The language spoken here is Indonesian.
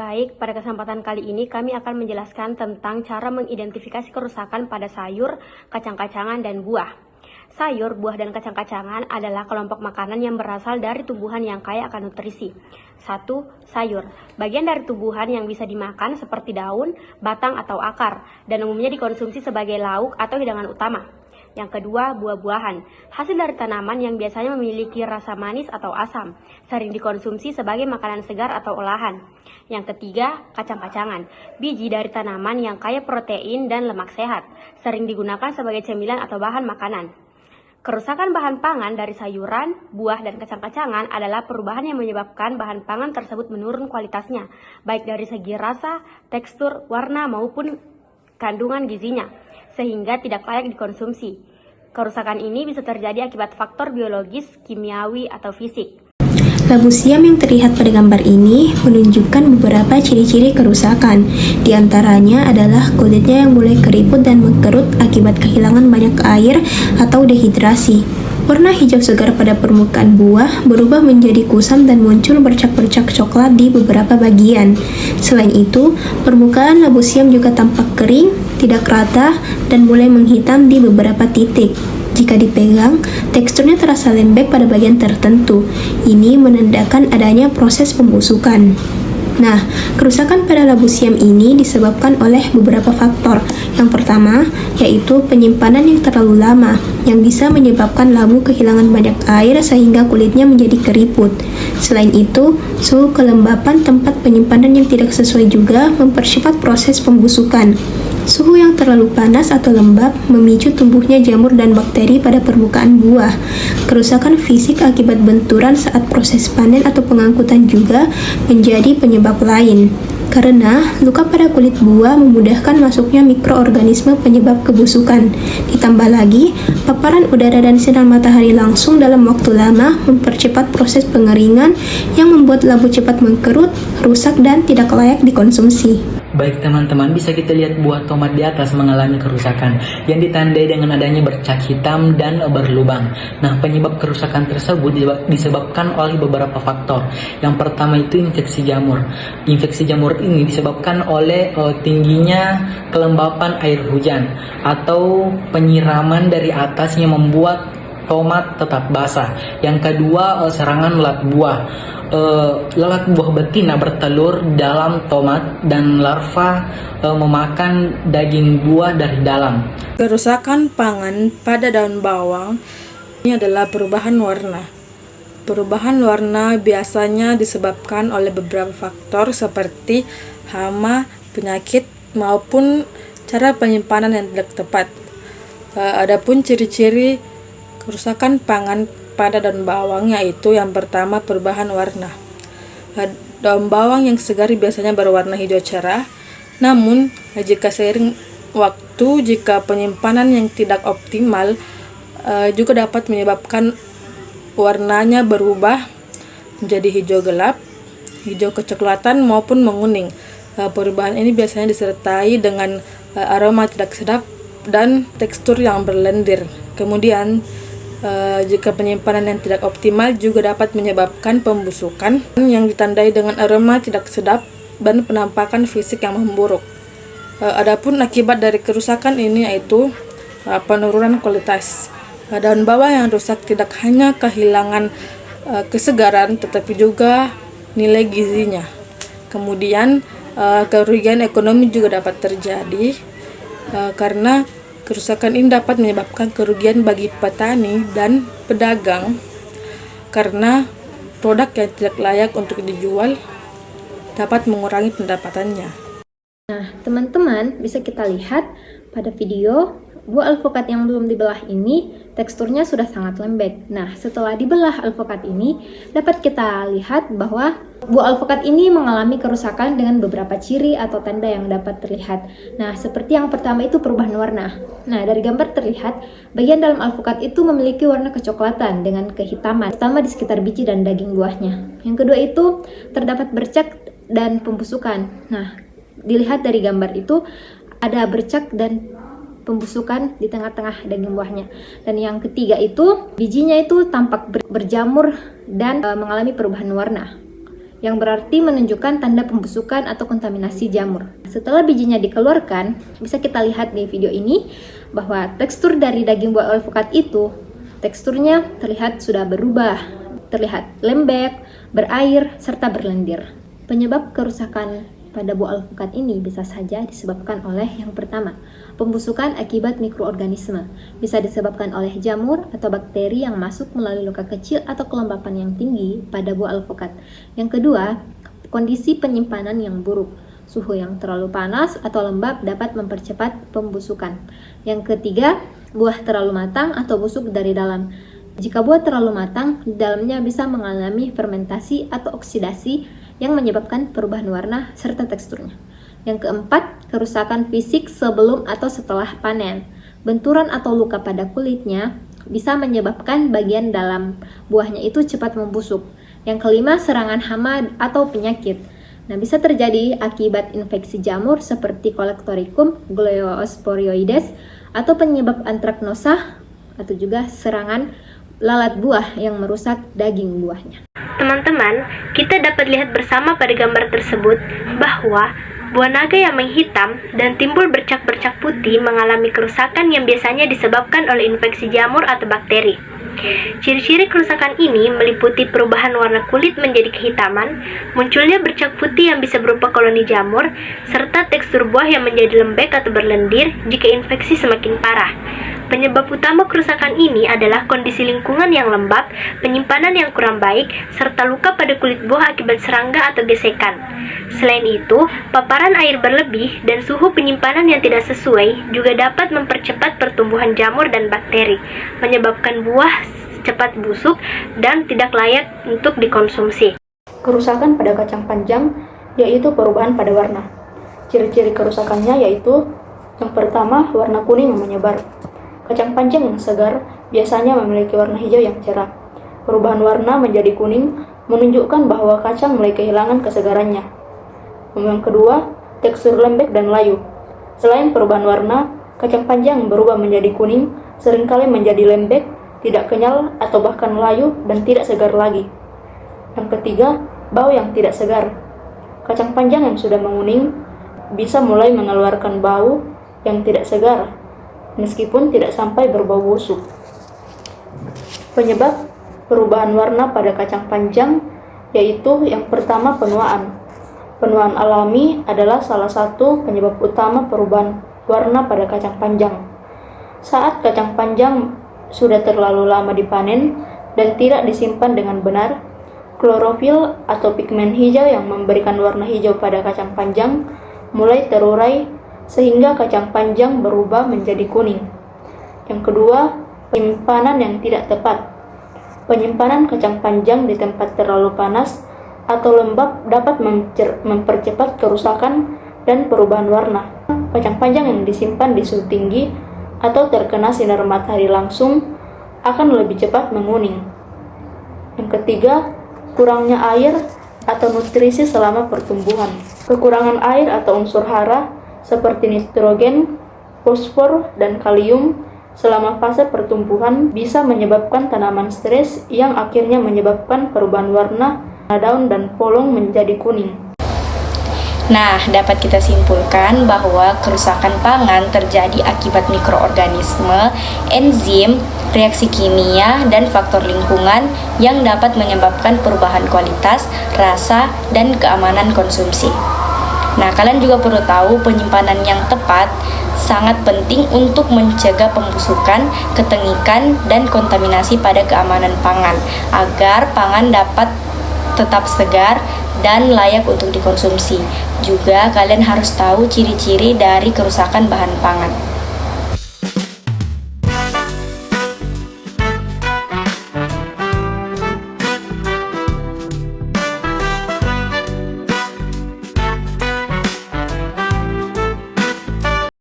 Baik, pada kesempatan kali ini kami akan menjelaskan tentang cara mengidentifikasi kerusakan pada sayur, kacang-kacangan, dan buah. Sayur, buah, dan kacang-kacangan adalah kelompok makanan yang berasal dari tumbuhan yang kaya akan nutrisi. 1. Sayur. Bagian dari tumbuhan yang bisa dimakan seperti daun, batang, atau akar, dan umumnya dikonsumsi sebagai lauk atau hidangan utama. Yang kedua, buah-buahan. Hasil dari tanaman yang biasanya memiliki rasa manis atau asam, sering dikonsumsi sebagai makanan segar atau olahan. Yang ketiga, kacang-kacangan. Biji dari tanaman yang kaya protein dan lemak sehat, sering digunakan sebagai cemilan atau bahan makanan. Kerusakan bahan pangan dari sayuran, buah, dan kacang-kacangan adalah perubahan yang menyebabkan bahan pangan tersebut menurun kualitasnya, baik dari segi rasa, tekstur, warna, maupun kandungan gizinya, sehingga tidak layak dikonsumsi. Kerusakan ini bisa terjadi akibat faktor biologis, kimiawi, atau fisik. Labu siam yang terlihat pada gambar ini menunjukkan beberapa ciri-ciri kerusakan. Di antaranya adalah kulitnya yang mulai keriput dan mengkerut akibat kehilangan banyak air atau dehidrasi. Warna hijau segar pada permukaan buah berubah menjadi kusam dan muncul bercak-bercak coklat di beberapa bagian. Selain itu, permukaan labu siam juga tampak kering, tidak rata, dan mulai menghitam di beberapa titik. Jika dipegang, teksturnya terasa lembek pada bagian tertentu. Ini menandakan adanya proses pembusukan. Nah, kerusakan pada labu siam ini disebabkan oleh beberapa faktor. Yang pertama, yaitu penyimpanan yang terlalu lama, yang bisa menyebabkan labu kehilangan banyak air sehingga kulitnya menjadi keriput. Selain itu, suhu kelembapan tempat penyimpanan yang tidak sesuai juga mempercepat proses pembusukan. Suhu yang terlalu panas atau lembab memicu tumbuhnya jamur dan bakteri pada permukaan buah. Kerusakan fisik akibat benturan saat proses panen atau pengangkutan juga menjadi penyebab lain. Karena luka pada kulit buah memudahkan masuknya mikroorganisme penyebab kebusukan. Ditambah lagi, paparan udara dan sinar matahari langsung dalam waktu lama mempercepat proses pengeringan yang membuat labu cepat mengkerut, rusak, dan tidak layak dikonsumsi. Baik teman-teman, bisa kita lihat buah tomat di atas mengalami kerusakan yang ditandai dengan adanya bercak hitam dan berlubang. Nah, penyebab kerusakan tersebut disebabkan oleh beberapa faktor. Yang pertama itu infeksi jamur. Infeksi jamur ini disebabkan oleh tingginya kelembapan air hujan atau penyiraman dari atas yang membuat tomat tetap basah. Yang kedua, serangan lalat buah. Lalat buah betina bertelur dalam tomat dan larva memakan daging buah dari dalam. Kerusakan pangan pada daun bawang ini adalah perubahan warna. Perubahan warna biasanya disebabkan oleh beberapa faktor seperti hama, penyakit, maupun cara penyimpanan yang tidak tepat. Adapun ciri-ciri kerusakan pangan pada daun bawang yaitu yang pertama perubahan warna. Daun bawang yang segar biasanya berwarna hijau cerah, namun jika seiring waktu, jika penyimpanan yang tidak optimal juga dapat menyebabkan warnanya berubah menjadi hijau gelap, hijau kecoklatan maupun menguning. Perubahan ini biasanya disertai dengan aroma tidak sedap dan tekstur yang berlendir. Kemudian jika penyimpanan yang tidak optimal juga dapat menyebabkan pembusukan yang ditandai dengan aroma tidak sedap dan penampakan fisik yang memburuk. Adapun akibat dari kerusakan ini yaitu penurunan kualitas. Daun bawang yang rusak tidak hanya kehilangan kesegaran tetapi juga nilai gizinya. Kemudian kerugian ekonomi juga dapat terjadi karena kerusakan ini dapat menyebabkan kerugian bagi petani dan pedagang karena produk yang tidak layak untuk dijual dapat mengurangi pendapatannya. Nah, teman-teman bisa kita lihat pada video buah alpukat yang belum dibelah ini teksturnya sudah sangat lembek. Nah, setelah dibelah alpukat ini dapat kita lihat bahwa buah alpukat ini mengalami kerusakan dengan beberapa ciri atau tanda yang dapat terlihat. Nah, seperti yang pertama itu perubahan warna. Nah, dari gambar terlihat bagian dalam alpukat itu memiliki warna kecoklatan dengan kehitaman, terutama di sekitar biji dan daging buahnya. Yang kedua itu terdapat bercak dan pembusukan. Nah, dilihat dari gambar itu ada bercak dan pembusukan di tengah-tengah daging buahnya. Dan yang ketiga itu bijinya itu tampak berjamur dan mengalami perubahan warna. yang berarti menunjukkan tanda pembusukan atau kontaminasi jamur. Setelah bijinya dikeluarkan, bisa kita lihat di video ini bahwa tekstur dari daging buah alpukat itu, teksturnya terlihat sudah berubah, terlihat lembek, berair, serta berlendir. Penyebab kerusakan pada buah alpukat ini bisa saja disebabkan oleh yang pertama, pembusukan akibat mikroorganisme. Bisa disebabkan oleh jamur atau bakteri yang masuk melalui luka kecil atau kelembapan yang tinggi pada buah alpukat. Yang kedua, kondisi penyimpanan yang buruk. Suhu yang terlalu panas atau lembab dapat mempercepat pembusukan. Yang ketiga, buah terlalu matang atau busuk dari dalam. Jika buah terlalu matang, di dalamnya bisa mengalami fermentasi atau oksidasi yang menyebabkan perubahan warna serta teksturnya. Yang keempat, kerusakan fisik sebelum atau setelah panen. Benturan atau luka pada kulitnya bisa menyebabkan bagian dalam buahnya itu cepat membusuk. Yang kelima, serangan hama atau penyakit. Nah, bisa terjadi akibat infeksi jamur seperti Colectoricum gliosporioides atau penyebab antraknosa atau juga serangan lalat buah yang merusak daging buahnya. Teman-teman, kita dapat lihat bersama pada gambar tersebut bahwa buah naga yang menghitam dan timbul bercak-bercak putih mengalami kerusakan yang biasanya disebabkan oleh infeksi jamur atau bakteri. Ciri-ciri kerusakan ini meliputi perubahan warna kulit menjadi kehitaman, munculnya bercak putih yang bisa berupa koloni jamur, serta tekstur buah yang menjadi lembek atau berlendir jika infeksi semakin parah. Penyebab utama kerusakan ini adalah kondisi lingkungan yang lembab, penyimpanan yang kurang baik, serta luka pada kulit buah akibat serangga atau gesekan. Selain itu, paparan air berlebih dan suhu penyimpanan yang tidak sesuai juga dapat mempercepat pertumbuhan jamur dan bakteri, menyebabkan buah cepat busuk dan tidak layak untuk dikonsumsi. Kerusakan pada kacang panjang yaitu perubahan pada warna. Ciri-ciri kerusakannya yaitu yang pertama, warna kuning yang menyebar. Kacang panjang yang segar biasanya memiliki warna hijau yang cerah. Perubahan warna menjadi kuning menunjukkan bahwa kacang mulai kehilangan kesegarannya. Yang kedua, tekstur lembek dan layu. Selain perubahan warna, kacang panjang berubah menjadi kuning, seringkali menjadi lembek, tidak kenyal atau bahkan layu dan tidak segar lagi. Yang ketiga, bau yang tidak segar. Kacang panjang yang sudah menguning bisa mulai mengeluarkan bau yang tidak segar, meskipun tidak sampai berbau busuk. Penyebab perubahan warna pada kacang panjang yaitu yang pertama, penuaan. Penuaan alami adalah salah satu penyebab utama perubahan warna pada kacang panjang. Saat kacang panjang sudah terlalu lama dipanen dan tidak disimpan dengan benar, klorofil atau pigmen hijau yang memberikan warna hijau pada kacang panjang mulai terurai sehingga kacang panjang berubah menjadi kuning. Yang kedua, penyimpanan yang tidak tepat. Penyimpanan kacang panjang di tempat terlalu panas atau lembab dapat mempercepat kerusakan dan perubahan warna. Kacang panjang yang disimpan di suhu tinggi atau terkena sinar matahari langsung akan lebih cepat menguning. Yang ketiga, kurangnya air atau nutrisi selama pertumbuhan. Kekurangan air atau unsur hara seperti nitrogen, fosfor, dan kalium selama fase pertumbuhan bisa menyebabkan tanaman stres yang akhirnya menyebabkan perubahan warna daun dan polong menjadi kuning. Nah, dapat kita simpulkan bahwa kerusakan pangan terjadi akibat mikroorganisme, enzim, reaksi kimia, dan faktor lingkungan yang dapat menyebabkan perubahan kualitas, rasa, dan keamanan konsumsi. Nah, kalian juga perlu tahu penyimpanan yang tepat sangat penting untuk mencegah pembusukan, ketengikan, dan kontaminasi pada keamanan pangan agar pangan dapat tetap segar dan layak untuk dikonsumsi. Juga kalian harus tahu ciri-ciri dari kerusakan bahan pangan.